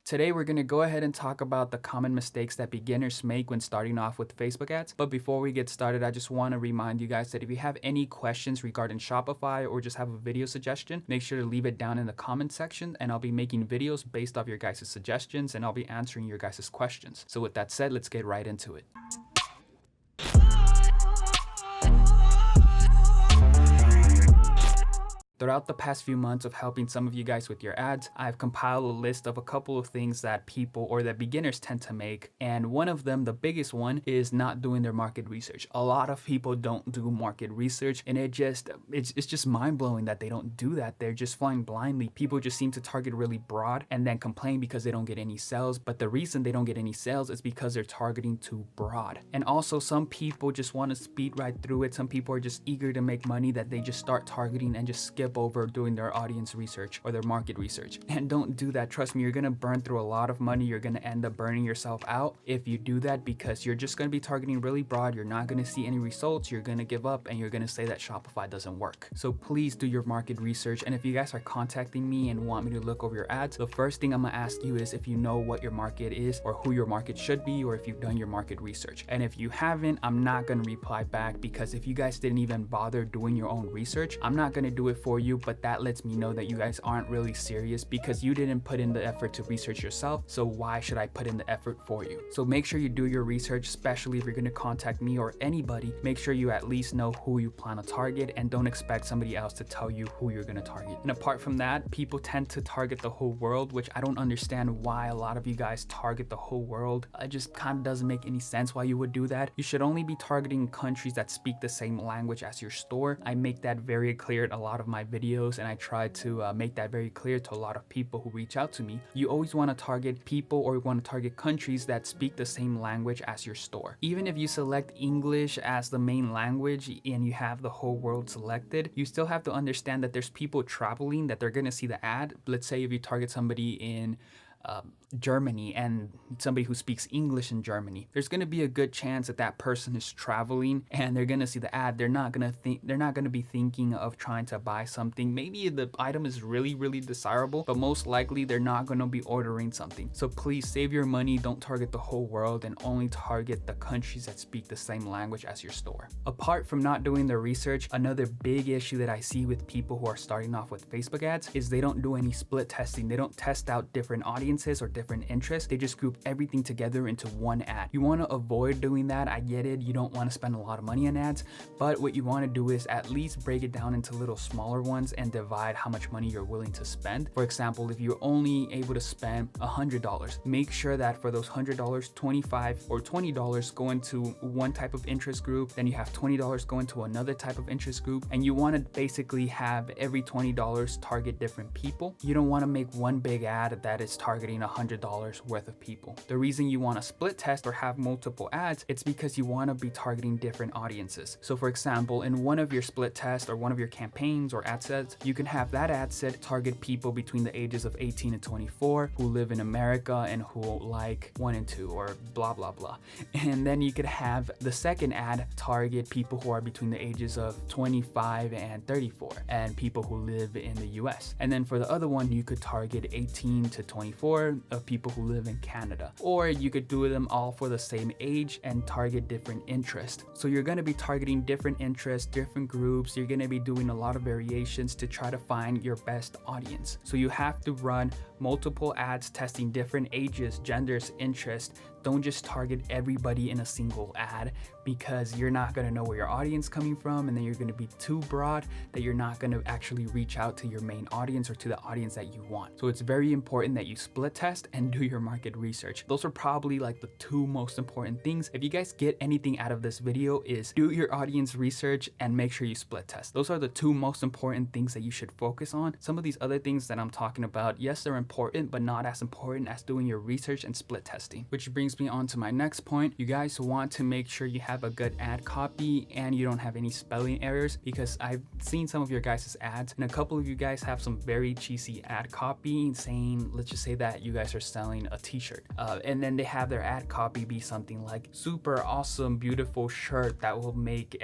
Today, we're going to go ahead and talk about the common mistakes that beginners make when starting off with Facebook ads. But before we get started, I just want to remind you guys that if you have any questions regarding Shopify or just have a video suggestion, make sure to leave it down in the comment section, and I'll be making videos based off your guys' suggestions, and I'll be answering your guys' questions. So with that said, let's get right into it. Throughout the past few months of helping some of you guys with your ads, I've compiled a list of a couple of things that people or that beginners tend to make. And one of them, the biggest one, is not doing their market research. A lot of people don't do market research, and it's just mind-blowing that they don't do that. They're just flying blindly. People just seem to target really broad and then complain because they don't get any sales. But the reason they don't get any sales is because they're targeting too broad. And also, some people just want to speed right through it. Some people are just eager to make money that they just start targeting and just skip over doing their audience research or their market research. And don't do that. Trust me, you're gonna burn through a lot of money. You're gonna end up burning yourself out if you do that, because you're just gonna be targeting really broad. You're not gonna see any results. You're gonna give up and you're gonna say that Shopify doesn't work. So please do your market research. And if you guys are contacting me and want me to look over your ads, the first thing I'm gonna ask you is if you know what your market is or who your market should be, or if you've done your market research. And if you haven't, I'm not gonna reply back, because if you guys didn't even bother doing your own research, I'm not gonna do it for you. But that lets me know that you guys aren't really serious, because you didn't put in the effort to research yourself. So why should I put in the effort for you? So make sure you do your research, especially if you're going to contact me or anybody. Make sure you at least know who you plan to target, and don't expect somebody else to tell you who you're going to target. And apart from that, people tend to target the whole world, which I don't understand why a lot of you guys target the whole world. It just kind of doesn't make any sense why you would do that. You should only be targeting countries that speak the same language as your store. I make that very clear in a lot of my videos, and I try to make that very clear to a lot of people who reach out to me. You always want to target people, or you want to target countries that speak the same language as your store. Even if you select English as the main language and you have the whole world selected, you still have to understand that there's people traveling that they're going to see the ad. Let's say if you target somebody in Germany and somebody who speaks English in Germany, there's going to be a good chance that that person is traveling and they're going to see the ad. They're not going to be thinking of trying to buy something. Maybe the item is really desirable, but most likely they're not going to be ordering something. So please save your money. Don't target the whole world, and only target the countries that speak the same language as your store. Apart from not doing the research, another big issue that I see with people who are starting off with Facebook ads is they don't do any split testing. They don't test out different audiences or different interests. They just group everything together into one ad. You want to avoid doing that. I get it. You don't want to spend a lot of money on ads, but what you want to do is at least break it down into little smaller ones and divide how much money you're willing to spend. For example, if you're only able to spend $100, make sure that for those $100, $25 or $20 go into one type of interest group, then you have $20 go into another type of interest group, and you want to basically have every $20 target different people. You don't want to make one big ad that is targeting $100 worth of people. The reason you want to split test or have multiple ads, it's because you want to be targeting different audiences. So for example, in one of your split tests or one of your campaigns or ad sets, you can have that ad set target people between the ages of 18 and 24 who live in America and who like 1 and 2 or blah blah blah. And then you could have the second ad target people who are between the ages of 25 and 34 and people who live in the US. And then for the other one, you could target 18 to 24 of people who live in Canada. Or you could do them all for the same age and target different interests. So you're going to be targeting different interests, different groups. You're going to be doing a lot of variations to try to find your best audience. So you have to run multiple ads testing different ages, genders, interests. Don't just target everybody in a single ad, because you're not going to know where your audience is coming from, and then you're going to be too broad that you're not going to actually reach out to your main audience or to the audience that you want. So it's very important that you split test and do your market research. Those are probably like the two most important things. If you guys get anything out of this video, is do your audience research and make sure you split test. Those are the two most important things that you should focus on. Some of these other things that I'm talking about, yes, they're important, but not as important as doing your research and split testing. Which brings me on to my next point. You guys want to make sure you have a good ad copy and you don't have any spelling errors, because I've seen some of your guys' ads and a couple of you guys have some very cheesy ad copy saying, let's just say that you guys are selling a t-shirt, and then they have their ad copy be something like super awesome, beautiful shirt that will make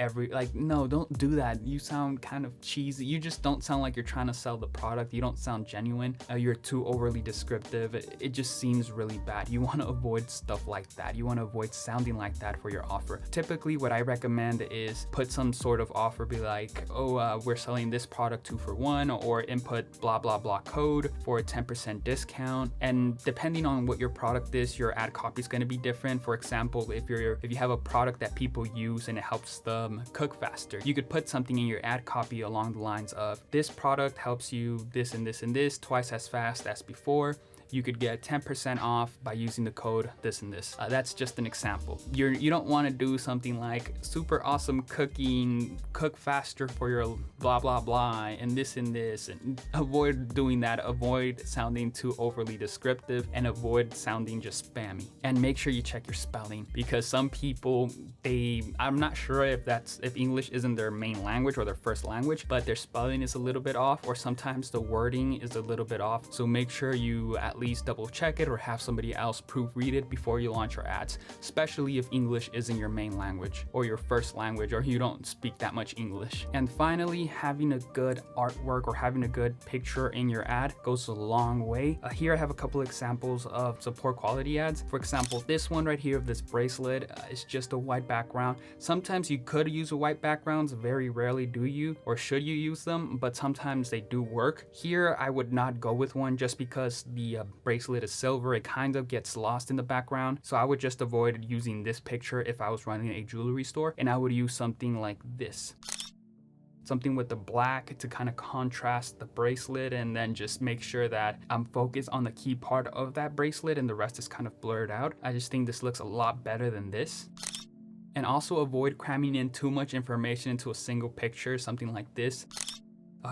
no, don't do that. You sound kind of cheesy. You just don't sound like you're trying to sell the product. You don't sound genuine. You're too overly descriptive. It just seems really bad. You want to avoid stuff like that. You want to avoid sounding like that for your offer. Typically, what I recommend is put some sort of offer, be like, oh, we're selling this product 2 for 1, or input blah blah blah code for a 10% discount. And depending on what your product is, your ad copy is going to be different. For example, if you have a product that people use and it helps them cook faster, you could put something in your ad copy along the lines of, this product helps you this and this and this twice as fast as before. You could get 10% off by using the code this and this. That's just an example. You don't want to do something like super awesome cooking, cook faster for your blah blah blah and this and this, and avoid doing that. Avoid sounding too overly descriptive and avoid sounding just spammy. And make sure you check your spelling, because some people, I'm not sure if English isn't their main language or their first language, but their spelling is a little bit off, or sometimes the wording is a little bit off. So make sure you at least double check it or have somebody else proofread it before you launch your ads, especially if English isn't your main language or your first language, or you don't speak that much English. And finally, having a good artwork or having a good picture in your ad goes a long way. Here I have a couple examples of some poor quality ads. For example, this one right here of this bracelet is just a white background. Sometimes you could use a white backgrounds, very rarely do you or should you use them, but sometimes they do work. Here I would not go with one just because the bracelet is silver. It kind of gets lost in the background. So I would just avoid using this picture if I was running a jewelry store, and I would use something like this. Something with the black to kind of contrast the bracelet, and then just make sure that I'm focused on the key part of that bracelet and the rest is kind of blurred out. I just think this looks a lot better than this. And also avoid cramming in too much information into a single picture, something like this.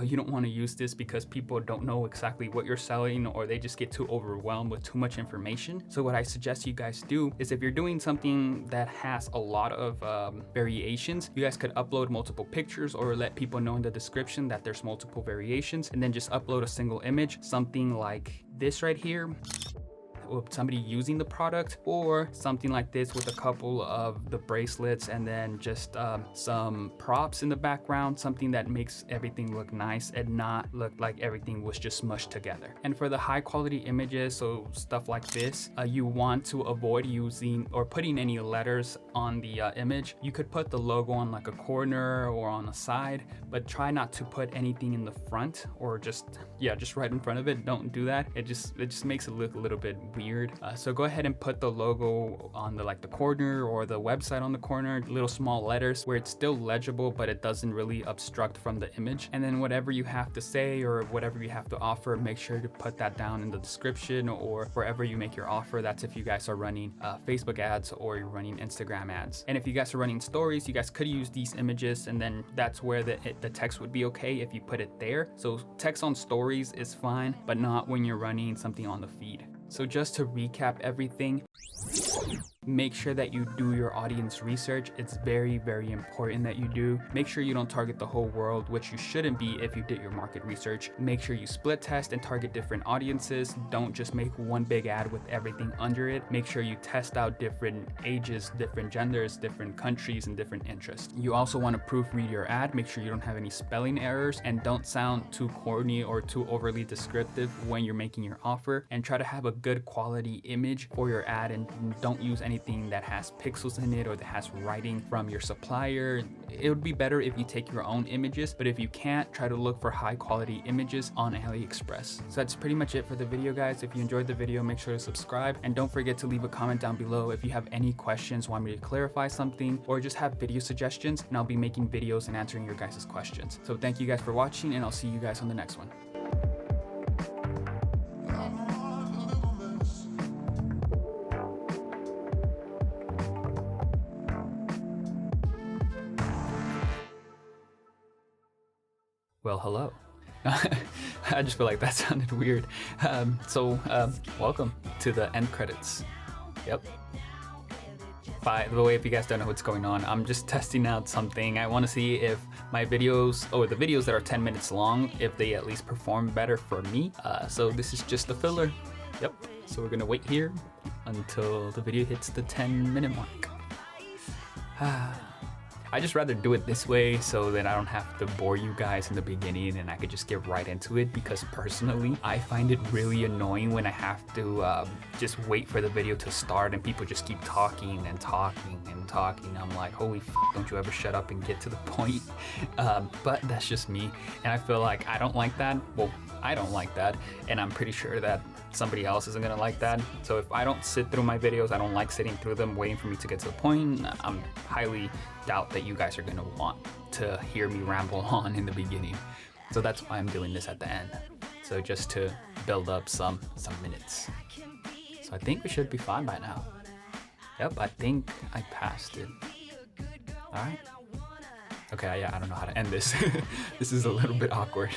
You don't want to use this because people don't know exactly what you're selling, or they just get too overwhelmed with too much information. So what I suggest you guys do is, if you're doing something that has a lot of variations, you guys could upload multiple pictures or let people know in the description that there's multiple variations, and then just upload a single image, something like this right here, with somebody using the product, or something like this with a couple of the bracelets and then just some props in the background, something that makes everything look nice and not look like everything was just smushed together. And for the high quality images, so stuff like this, you want to avoid using or putting any letters on the image. You could put the logo on like a corner or on the side, but try not to put anything in the front, or just right in front of it. Don't do that. It just makes it look a little bit weird. So go ahead and put the logo on the corner, or the website on the corner, little small letters where it's still legible but it doesn't really obstruct from the image. And then whatever you have to say or whatever you have to offer, make sure to put that down in the description or wherever you make your offer. That's if you guys are running Facebook ads or you're running Instagram ads. And if you guys are running stories, you guys could use these images, and then that's where the text would be okay if you put it there. So text on stories is fine, but not when you're running something on the feed. So just to recap everything, make sure that you do your audience research. It's very, very important that you do. Make sure you don't target the whole world, which you shouldn't be if you did your market research. Make sure you split test and target different audiences. Don't just make one big ad with everything under it. Make sure you test out different ages, different genders, different countries, and different interests. You also want to proofread your ad. Make sure you don't have any spelling errors, and don't sound too corny or too overly descriptive when you're making your offer. And try to have a good quality image for your ad, and don't use anything that has pixels in it or that has writing from your supplier. It would be better if you take your own images, but if you can't, try to look for high quality images on AliExpress. So that's pretty much it for the video, guys. If you enjoyed the video, make sure to subscribe, and don't forget to leave a comment down below if you have any questions, want me to clarify something, or just have video suggestions, and I'll be making videos and answering your guys' questions. So thank you guys for watching, and I'll see you guys on the next one. Well, hello. I just feel like that sounded weird. Welcome to the end credits. Yep. By the way, if you guys don't know what's going on, I'm just testing out something. I want to see if my videos, or the videos that are 10 minutes long, if they at least perform better for me. So this is just a filler. Yep. So we're gonna wait here until the video hits the 10-minute mark. I just rather do it this way so that I don't have to bore you guys in the beginning and I could just get right into it, because personally, I find it really annoying when I have to just wait for the video to start and people just keep talking and talking and talking. I'm like, holy f, don't you ever shut up and get to the point. But that's just me, and I feel like I don't like that. Well, I don't like that, and I'm pretty sure that somebody else isn't gonna like that. So if I don't sit through my videos, I don't like sitting through them waiting for me to get to the point, I'm highly doubt that you guys are gonna want to hear me ramble on in the beginning. So that's why I'm doing this at the end. So just to build up some minutes. So I think we should be fine by now. Yep, I think I passed it. All right. Okay, yeah, I don't know how to end this. This is a little bit awkward.